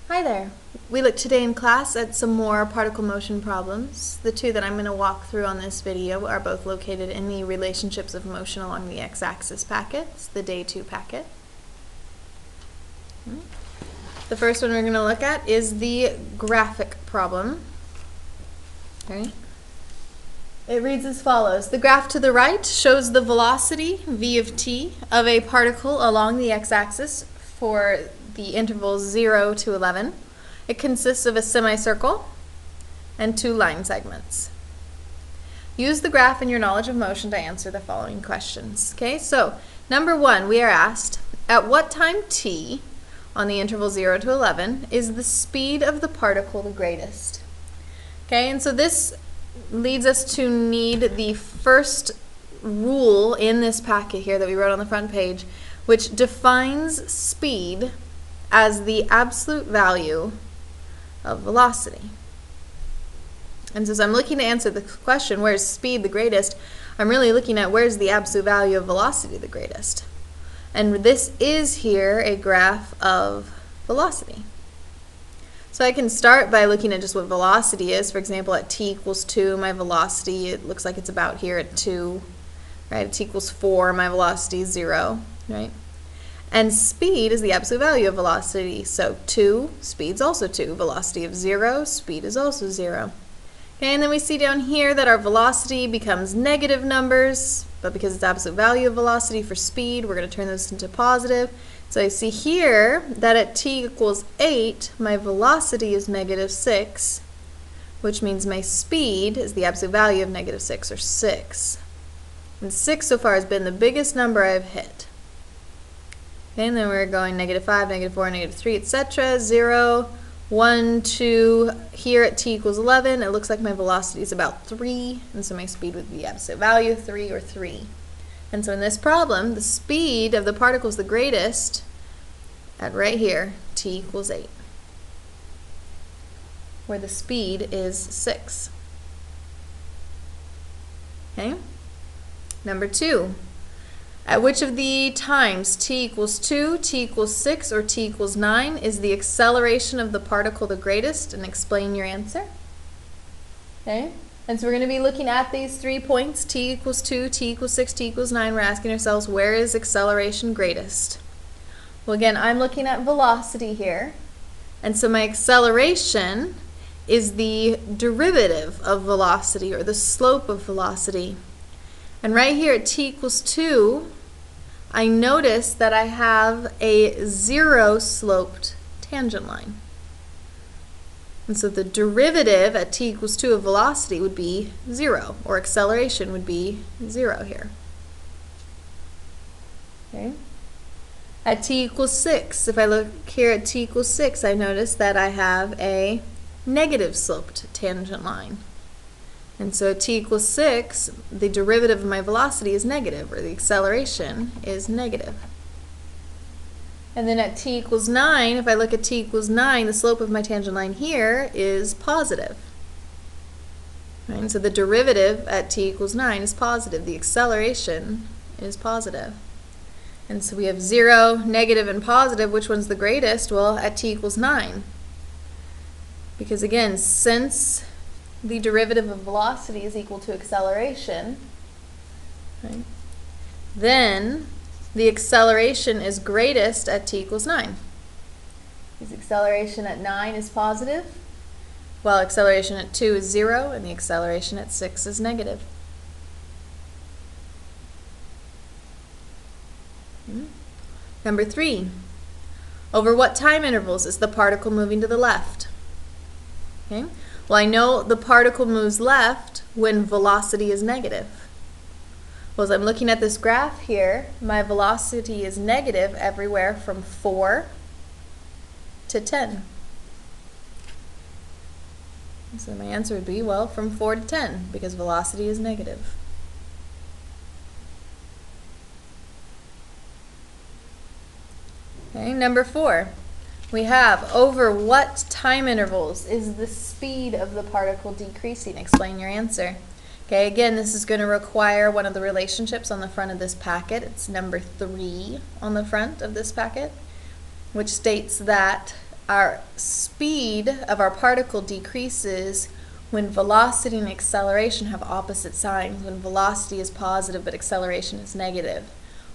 Hi there. We looked today in class at some more particle motion problems. The two that I'm going to walk through on this video are both located in the relationships of motion along the x-axis packets, the day 2 packet. The first one we're going to look at is the graphic problem. Okay. It reads as follows. The graph to the right shows the velocity, v of t, of a particle along the x-axis for the intervals 0 to 11. It consists of a semicircle and 2 line segments. Use the graph in your knowledge of motion to answer the following questions. Okay, so number 1, we are asked, at what time t on the interval 0 to 11 is the speed of the particle the greatest? Okay, and so this leads us to need the first rule in this packet here that we wrote on the front page, which defines speed as the absolute value of velocity. And since I'm looking to answer the question, where's speed the greatest, I'm really looking at where's the absolute value of velocity the greatest. And this is here a graph of velocity. So I can start by looking at just what velocity is. For example, at t equals 2, my velocity, it looks like it's about here at 2. Right? At t equals 4, my velocity is 0. Right? And speed is the absolute value of velocity. So 2, speed's also 2. Velocity of 0, speed is also 0. Okay, and then we see down here that our velocity becomes negative numbers, but because it's absolute value of velocity for speed, we're going to turn this into positive. So I see here that at t equals 8, my velocity is negative 6, which means my speed is the absolute value of negative 6, or 6. And 6 so far has been the biggest number I've hit. Okay, and then we're going negative 5, negative 4, negative 3, etc. 0, 1, 2. Here at t equals 11, it looks like my velocity is about 3, and so my speed would be absolute value 3, or 3. And so in this problem, the speed of the particle is the greatest at right here, t equals 8, where the speed is 6. Okay? Number 2. At which of the times t equals 2, t equals 6, or t equals 9 is the acceleration of the particle the greatest? And explain your answer. Okay? And so we're going to be looking at these 3 points, t equals 2, t equals 6, t equals 9. We're asking ourselves, where is acceleration greatest? Well, again, I'm looking at velocity here. And so my acceleration is the derivative of velocity, or the slope of velocity. And right here at t equals 2, I notice that I have a 0 sloped tangent line. And so the derivative at t equals 2 of velocity would be 0, or acceleration would be 0 here. Okay. At t equals 6, if I look here at t equals 6, I notice that I have a negative sloped tangent line. And so at t equals 6, the derivative of my velocity is negative, or the acceleration is negative. And then at t equals 9, if I look at t equals 9, the slope of my tangent line here is positive. Right? And so the derivative at t equals 9 is positive. The acceleration is positive. And so we have 0, negative, and positive. Which one's the greatest? Well, at t equals 9. Because again, since the derivative of velocity is equal to acceleration, right, then the acceleration is greatest at t equals 9. Because acceleration at 9 is positive, while acceleration at 2 is 0, and the acceleration at 6 is negative. Number 3. Over what time intervals is the particle moving to the left? Okay. Well, I know the particle moves left when velocity is negative. Well, as I'm looking at this graph here, my velocity is negative everywhere from 4 to 10. So my answer would be, well, from 4 to 10, because velocity is negative. Okay, number 4. We have, over what time intervals is the speed of the particle decreasing? Explain your answer. Okay, again, this is going to require one of the relationships on the front of this packet. It's number 3 on the front of this packet, which states that our speed of our particle decreases when velocity and acceleration have opposite signs, when velocity is positive but acceleration is negative,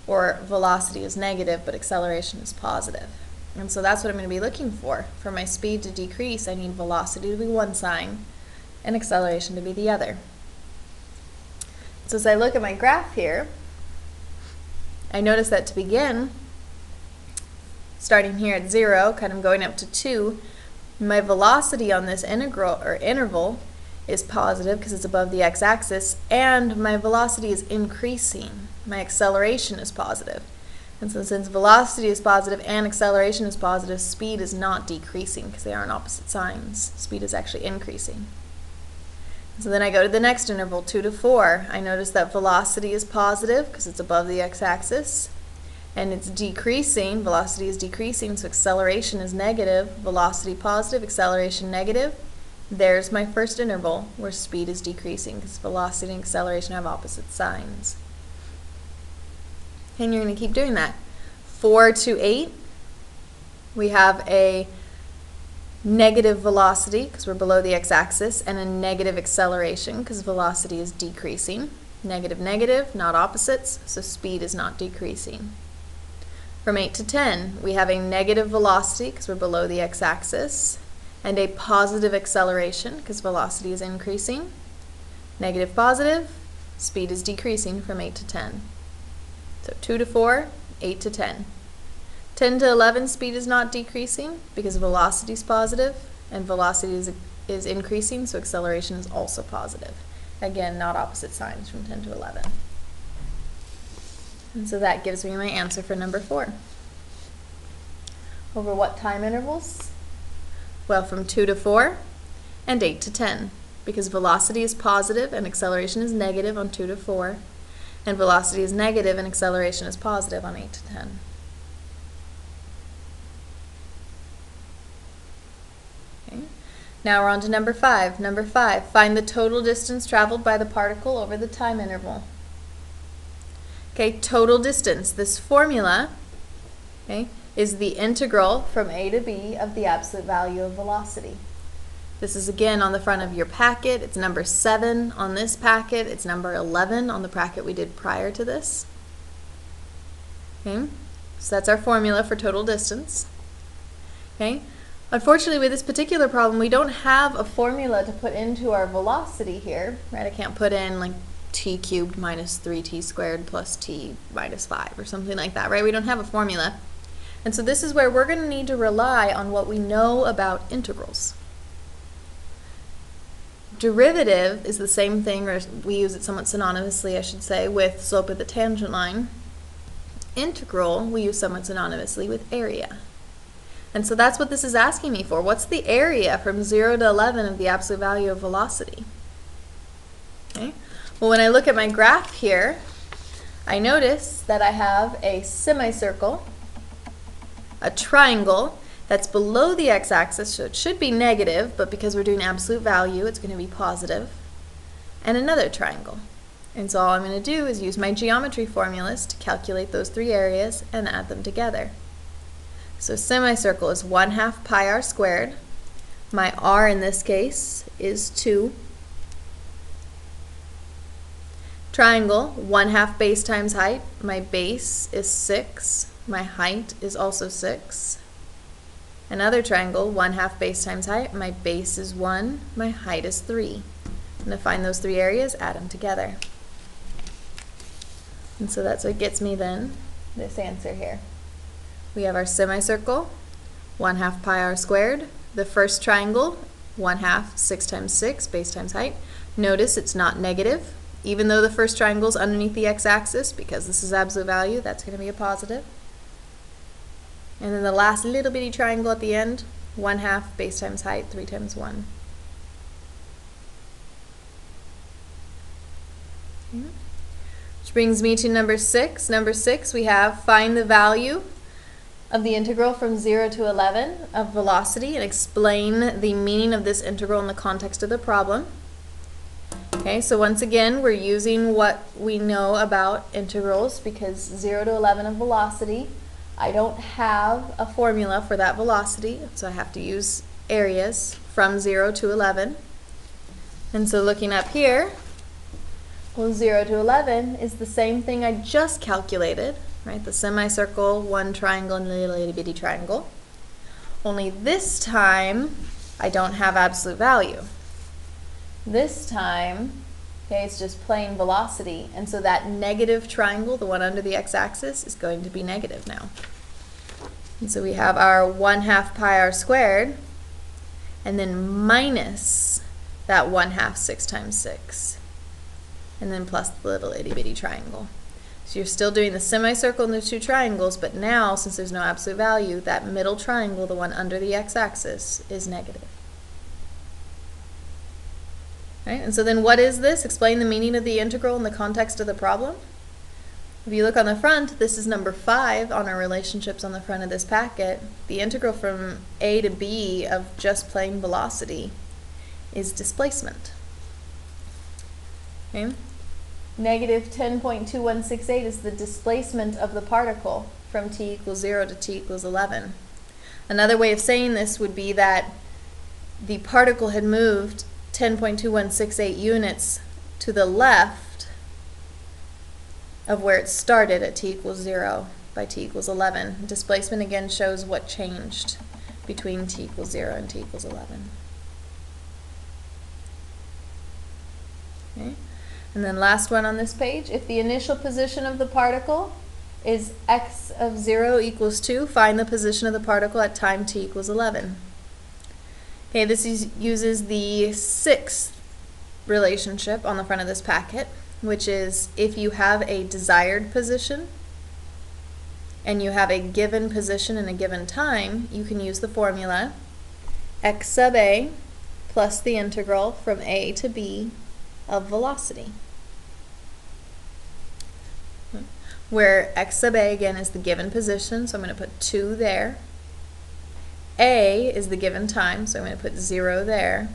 or velocity is negative but acceleration is positive. And so that's what I'm going to be looking for. For my speed to decrease, I need velocity to be one sign and acceleration to be the other. So as I look at my graph here, I notice that to begin, starting here at 0, kind of going up to 2, my velocity on this interval is positive because it's above the x-axis, and my velocity is increasing. My acceleration is positive. And so since velocity is positive and acceleration is positive, speed is not decreasing because they are on opposite signs. Speed is actually increasing. So then I go to the next interval, 2 to 4. I notice that velocity is positive because it's above the x-axis, and it's decreasing. Velocity is decreasing, so acceleration is negative. Velocity positive, acceleration negative. There's my first interval where speed is decreasing because velocity and acceleration have opposite signs. And you're going to keep doing that. 4 to 8, we have a negative velocity because we're below the x-axis, and a negative acceleration because velocity is decreasing. Negative, negative, not opposites, so speed is not decreasing. From 8 to 10, we have a negative velocity because we're below the x-axis, and a positive acceleration because velocity is increasing. Negative, positive, speed is decreasing from 8 to 10. So 2 to 4, 8 to 10. 10 to 11, speed is not decreasing because velocity is positive and velocity is increasing, so acceleration is also positive. Again, not opposite signs from 10 to 11. And so that gives me my answer for number 4. Over what time intervals? Well, from 2 to 4 and 8 to 10, because velocity is positive and acceleration is negative on 2 to 4. And velocity is negative and acceleration is positive on 8 to 10. Okay. Now we're on to number 5. Number 5, find the total distance traveled by the particle over the time interval. Okay, total distance. This formula, okay, is the integral from a to b of the absolute value of velocity. This is again on the front of your packet. It's number 7 on this packet. It's number 11 on the packet we did prior to this. Okay, so that's our formula for total distance. Okay, unfortunately with this particular problem we don't have a formula to put into our velocity here, right? I can't put in like t cubed minus 3t squared plus t minus 5 or something like that, right? We don't have a formula. And so this is where we're going to need to rely on what we know about integrals. Derivative is the same thing, or we use it somewhat synonymously, I should say, with slope of the tangent line. Integral we use somewhat synonymously with area. And so that's what this is asking me for. What's the area from 0 to 11 of the absolute value of velocity? Okay. Well, when I look at my graph here, I notice that I have a semicircle, a triangle, that's below the x-axis, so it should be negative, but because we're doing absolute value, it's going to be positive, and another triangle. And so all I'm going to do is use my geometry formulas to calculate those 3 areas and add them together. So semicircle is 1/2 pi r squared. My r in this case is 2. Triangle, 1/2 base times height. My base is 6. My height is also 6. Another triangle, 1/2 base times height. My base is 1. My height is 3. I'm going to find those 3 areas, add them together. And so that's what gets me then this answer here. We have our semicircle, 1/2 pi r squared. The first triangle, 1/2, 6 times 6, base times height. Notice it's not negative. Even though the first triangle is underneath the x-axis, because this is absolute value, that's going to be a positive. And then the last little bitty triangle at the end, 1/2 base times height, 3 times 1. Okay. Which brings me to number 6. Number 6, we have find the value of the integral from 0 to 11 of velocity and explain the meaning of this integral in the context of the problem. Okay, so once again, we're using what we know about integrals because 0 to 11 of velocity, I don't have a formula for that velocity, so I have to use areas from 0 to 11. And so looking up here, well, 0 to 11 is the same thing I just calculated, right? The semicircle, one triangle, and a little itty bitty triangle. Only this time, I don't have absolute value. This time, okay, it's just plain velocity, and so that negative triangle, the one under the x-axis, is going to be negative now. And so we have our 1/2 pi r squared, and then minus that 1/2 6 times 6, and then plus the little itty bitty triangle. So you're still doing the semicircle and the two triangles, but now, since there's no absolute value, that middle triangle, the one under the x-axis, is negative. Right? And so then what is this? Explain the meaning of the integral in the context of the problem. If you look on the front, this is number 5 on our relationships on the front of this packet. The integral from a to b of just plain velocity is displacement. Okay? Negative 10.2168 is the displacement of the particle from t equals 0 to t equals 11. Another way of saying this would be that the particle had moved 10.2168 units to the left of where it started at t equals 0 by t equals 11. Displacement again shows what changed between t equals 0 and t equals 11. Okay. And then last one on this page, if the initial position of the particle is x of 0 equals 2, find the position of the particle at time t equals 11. Okay, this uses the 6th relationship on the front of this packet, which is if you have a desired position and you have a given position in a given time, you can use the formula x sub a plus the integral from a to b of velocity, where x sub a again is the given position, so I'm going to put 2 there. A is the given time, so I'm going to put 0 there.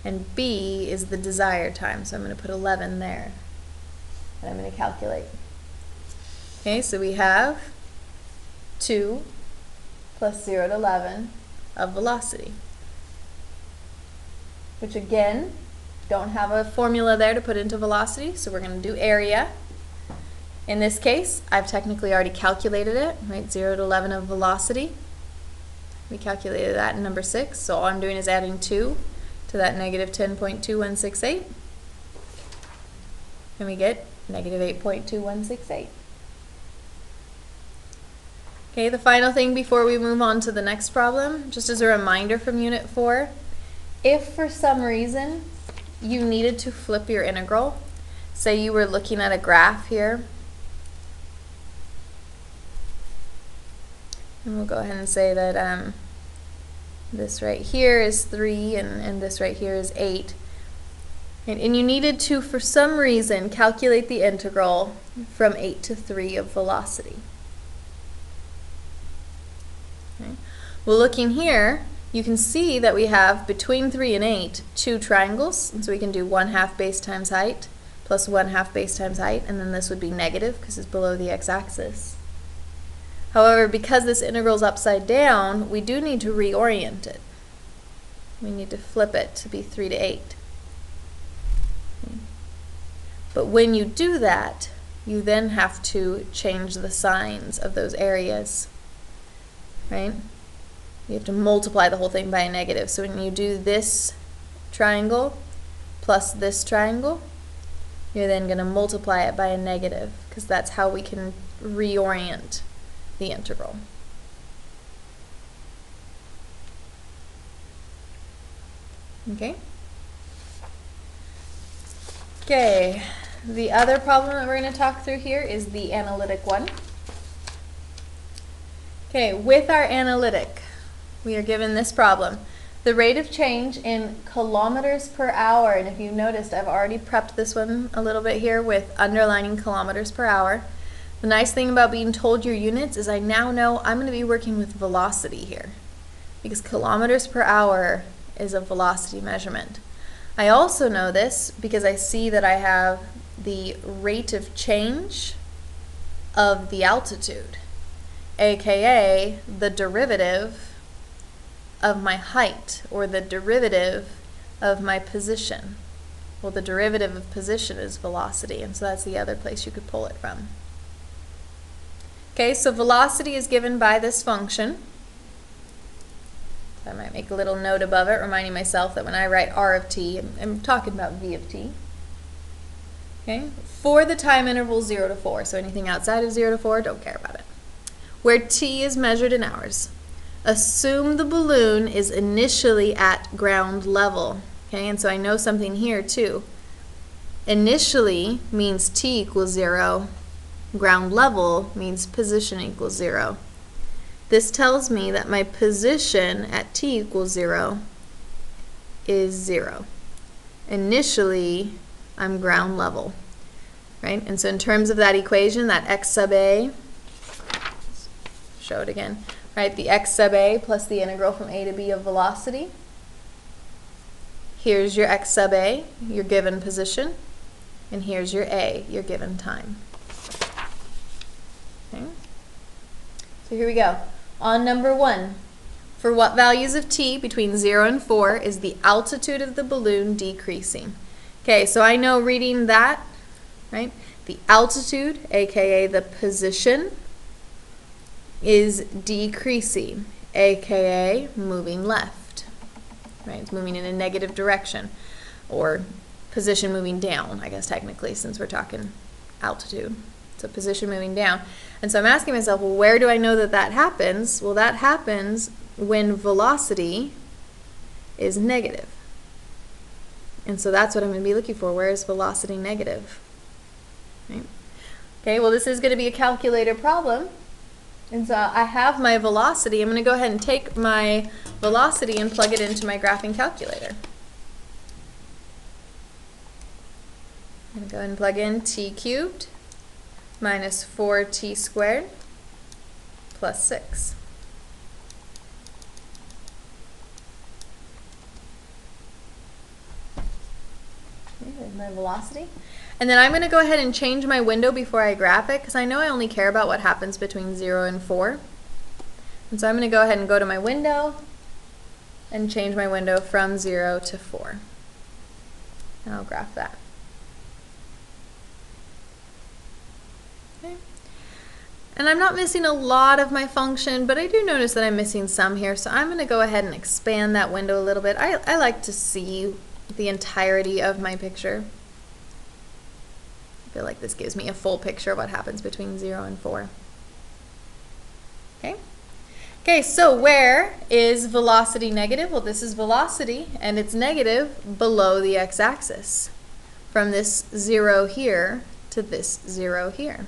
And b is the desired time, so I'm going to put 11 there. And I'm going to calculate. Okay, so we have 2 plus 0 to 11 of velocity, which again, don't have a formula there to put into velocity, so we're going to do area. In this case, I've technically already calculated it, right? 0 to 11 of velocity. We calculated that in number 6, so all I'm doing is adding 2 to that negative 10.2168, and we get negative 8.2168. Okay, the final thing before we move on to the next problem, just as a reminder from Unit 4, if for some reason you needed to flip your integral, say you were looking at a graph here, and we'll go ahead and say that this right here is 3 and this right here is 8. And you needed to, for some reason, calculate the integral from 8 to 3 of velocity. Okay. Well, looking here, you can see that we have between 3 and 8 two triangles, and so we can do 1/2 base times height plus 1/2 base times height, and then this would be negative because it's below the x-axis. However, because this integral is upside down, we do need to reorient it. We need to flip it to be 3 to 8. But when you do that, you then have to change the signs of those areas, right? You have to multiply the whole thing by a negative. So when you do this triangle plus this triangle, you're then going to multiply it by a negative, because that's how we can reorient the integral. Okay. Okay, the other problem that we're going to talk through here is the analytic one. Okay, with our analytic, we are given this problem. The rate of change in kilometers per hour, and if you noticed, I've already prepped this one a little bit here with underlining kilometers per hour. The nice thing about being told your units is I now know I'm going to be working with velocity here, because kilometers per hour is a velocity measurement. I also know this because I see that I have the rate of change of the altitude. aka the derivative of my height, or the derivative of my position. Well, the derivative of position is velocity, and so that's the other place you could pull it from. Okay, so velocity is given by this function. So I might make a little note above it, reminding myself that when I write r of t, I'm talking about v of t. Okay, for the time interval 0 to 4, so anything outside of 0 to 4, don't care about it. Where t is measured in hours, assume the balloon is initially at ground level. Okay, and so I know something here too. Initially means t equals 0. Ground level means position equals 0. This tells me that my position at t equals 0 is 0. Initially, I'm ground level, right? And so in terms of that equation, that x sub a, show it again, right? The x sub a plus the integral from a to b of velocity. Here's your x sub a, your given position, and here's your a, your given time. Okay. So here we go. On number 1, for what values of t between 0 and 4 is the altitude of the balloon decreasing? Okay, so I know reading that, right? The altitude, aka the position, is decreasing, aka moving left, right? It's moving in a negative direction, or position moving down, I guess technically, since we're talking altitude. So position moving down. And so I'm asking myself, well, where do I know that that happens? Well, that happens when velocity is negative. And so that's what I'm going to be looking for. Where is velocity negative? Right? Okay, well, this is going to be a calculator problem. And so I have my velocity. I'm going to go ahead and take my velocity and plug it into my graphing calculator. I'm going to go ahead and plug in t cubed minus 4t squared plus 6. Okay, there's my velocity. And then I'm going to go ahead and change my window before I graph it, because I know I only care about what happens between 0 and 4. And so I'm going to go ahead and go to my window and change my window from 0 to 4. And I'll graph that. Okay. And I'm not missing a lot of my function, but I do notice that I'm missing some here, so I'm going to go ahead and expand that window a little bit. I like to see the entirety of my picture. I feel like this gives me a full picture of what happens between 0 and 4. Okay? Okay, so where is velocity negative? Well, this is velocity, and it's negative below the x-axis, from this 0 here to this 0 here.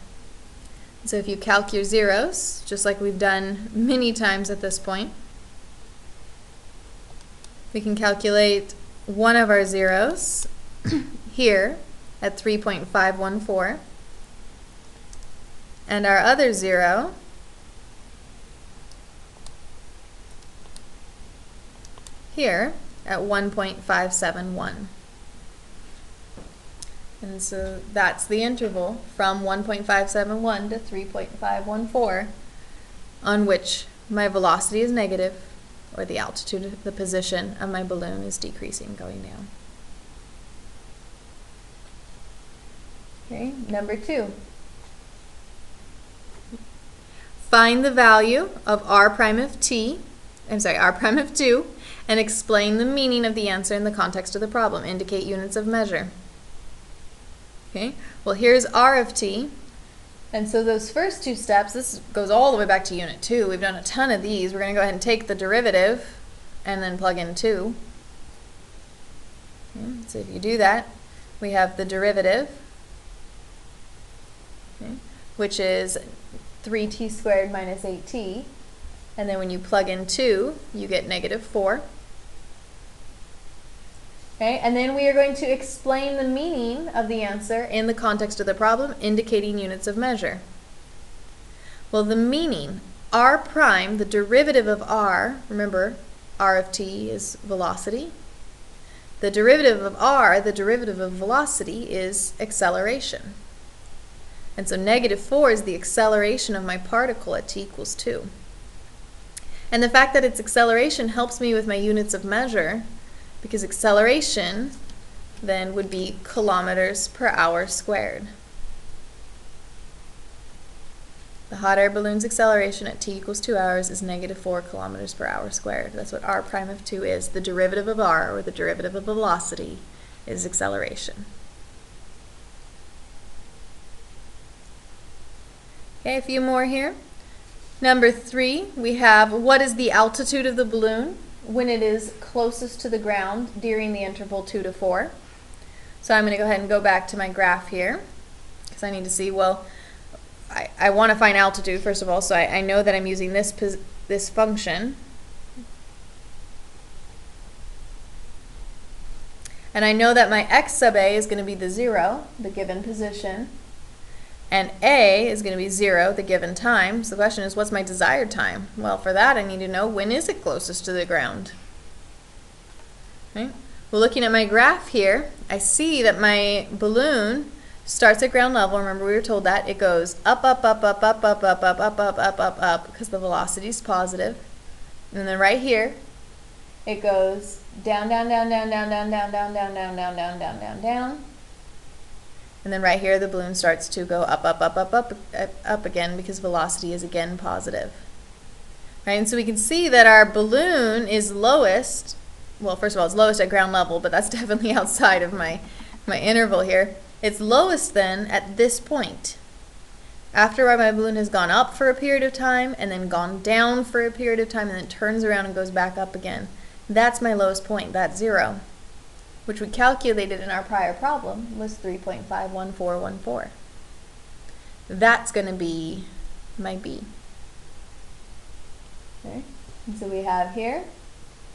So if you calc your zeros, just like we've done many times at this point, we can calculate one of our zeros here at 3.514, and our other zero here at 1.571. And so that's the interval from 1.571 to 3.514 on which my velocity is negative, or the altitude, the position of my balloon is decreasing, going down. Okay, number 2. Find the value of r prime of t, r prime of 2, and explain the meaning of the answer in the context of the problem. Indicate units of measure. Okay, well, here's r of t, and so those first two steps, this goes all the way back to unit 2. We've done a ton of these. We're going to go ahead and take the derivative and then plug in 2. Okay, so if you do that, we have the derivative, okay, which is 3t squared minus 8t, and then when you plug in 2, you get negative 4. Okay, and then we are going to explain the meaning of the answer in the context of the problem, indicating units of measure. Well, the meaning, r prime, the derivative of r, remember, r of t is velocity. The derivative of r, the derivative of velocity, is acceleration. And so -4 is the acceleration of my particle at t equals 2. And the fact that it's acceleration helps me with my units of measure, because acceleration then would be kilometers per hour squared. The hot air balloon's acceleration at t equals 2 hours is -4 kilometers per hour squared. That's what r prime of 2 is. The derivative of r, or the derivative of velocity, is acceleration. Okay, a few more here. Number 3, we have what is the altitude of the balloon when it is closest to the ground during the interval 2 to 4. So I'm going to go ahead and go back to my graph here, because I need to see, well, I want to find altitude first of all, so I know that I'm using this function. And I know that my x sub a is going to be the 0, the given position, and a is going to be 0, the given time. So the question is, what's my desired time? Well, for that I need to know, when is it closest to the ground? Okay. Well, looking at my graph here, I see that my balloon starts at ground level. Remember, we were told that it goes up, up, up, up, up, up, up, up, up, up, up, up, up, because the velocity is positive. And then right here, it goes down, down, down, down, down, down, down, down, down, down, down, down, down, down, down. And then right here, the balloon starts to go up, up, up, up, up, up again, because velocity is again positive. Right, and so we can see that our balloon is lowest. Well, first of all, it's lowest at ground level, but that's definitely outside of my interval here. It's lowest then at this point. After my balloon has gone up for a period of time, and then gone down for a period of time, and then turns around and goes back up again. That's my lowest point, that's 0, which we calculated in our prior problem was 3.51414. That's going to be my b. Okay. And so we have here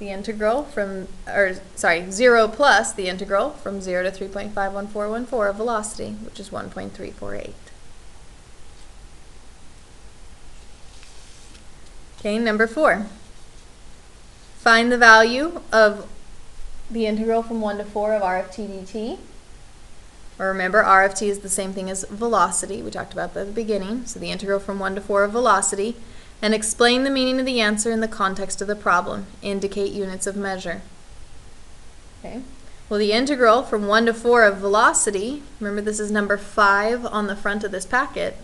the integral from, 0 plus the integral from 0 to 3.51414 of velocity, which is 1.348. Okay, number 4. Find the value of the integral from 1 to 4 of r of t dt. Or remember, r of t is the same thing as velocity. We talked about that at the beginning. So the integral from 1 to 4 of velocity. And explain the meaning of the answer in the context of the problem. Indicate units of measure. Okay. Well, the integral from 1 to 4 of velocity, remember this is number 5 on the front of this packet,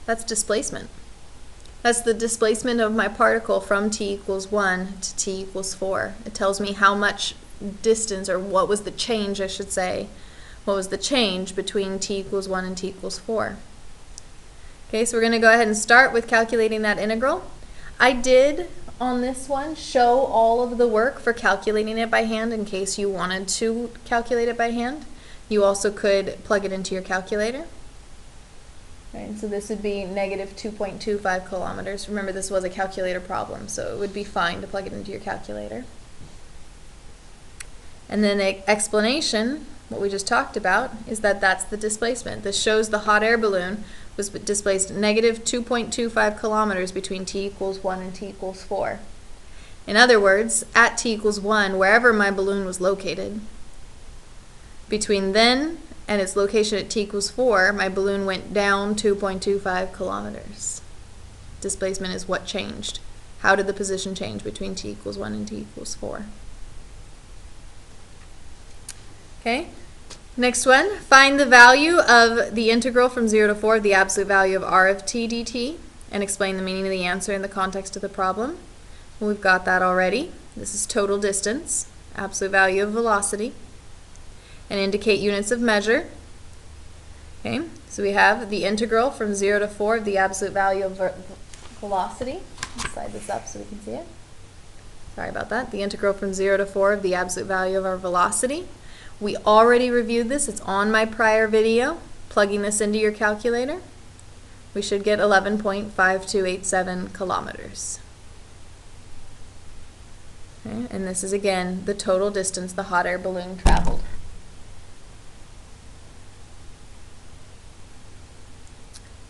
that's displacement. That's the displacement of my particle from t equals 1 to t equals 4. It tells me how much distance, or what was the change, I should say, what was the change between t equals 1 and t equals 4. Okay, so we're going to go ahead and start with calculating that integral. I did, on this one, show all of the work for calculating it by hand in case you wanted to calculate it by hand. You also could plug it into your calculator. Right, so this would be -2.25 kilometers. Remember, this was a calculator problem, so it would be fine to plug it into your calculator. And then the explanation, what we just talked about, is that that's the displacement. This shows the hot air balloon was displaced -2.25 kilometers between t equals 1 and t equals 4. In other words, at t equals 1, wherever my balloon was located, between then and its location at t equals 4, my balloon went down 2.25 kilometers. Displacement is what changed. How did the position change between t equals 1 and t equals 4? Okay. Next one, find the value of the integral from 0 to 4 of the absolute value of r of t dt, and explain the meaning of the answer in the context of the problem. Well, we've got that already. This is total distance, absolute value of velocity, and indicate units of measure. Okay, so we have the integral from 0 to 4 of the absolute value of velocity. Let's slide this up so we can see it. Sorry about that. The integral from 0 to 4 of the absolute value of our velocity. We already reviewed this. It's on my prior video. Plugging this into your calculator, we should get 11.5287 kilometers. Okay, and this is, again, the total distance the hot air balloon traveled.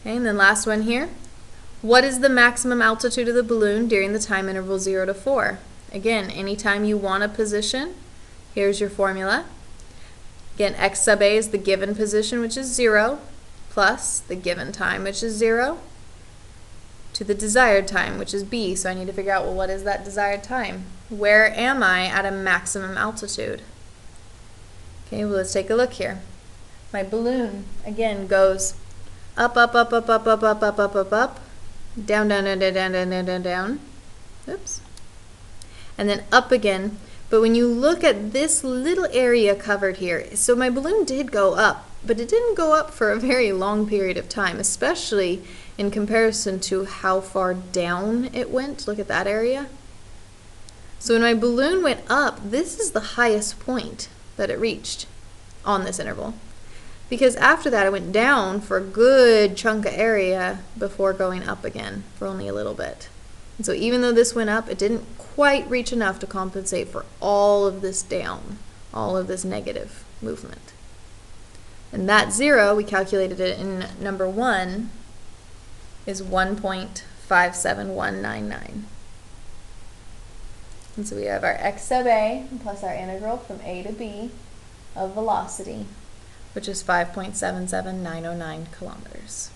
Okay, and then last one here. What is the maximum altitude of the balloon during the time interval 0 to 4? Again, anytime you want a position, here's your formula. Again, x sub a is the given position, which is 0, plus the given time, which is 0, to the desired time, which is b. So I need to figure out, well, what is that desired time? Where am I at a maximum altitude? Okay, well, let's take a look here. My balloon, again, goes up, up, up, up, up, up, up, up, up, up, up, down, down, down, down, down, down, down, down, down. Oops. And then up again. But when you look at this little area covered here, so my balloon did go up, but it didn't go up for a very long period of time, especially in comparison to how far down it went. Look at that area. So when my balloon went up, this is the highest point that it reached on this interval. Because after that, it went down for a good chunk of area before going up again for only a little bit. And so even though this went up, it didn't quite reach enough to compensate for all of this down, all of this negative movement. And that 0, we calculated it in number 1, is 1.57199. And so we have our x sub a plus our integral from a to b of velocity, which is 5.77909 kilometers.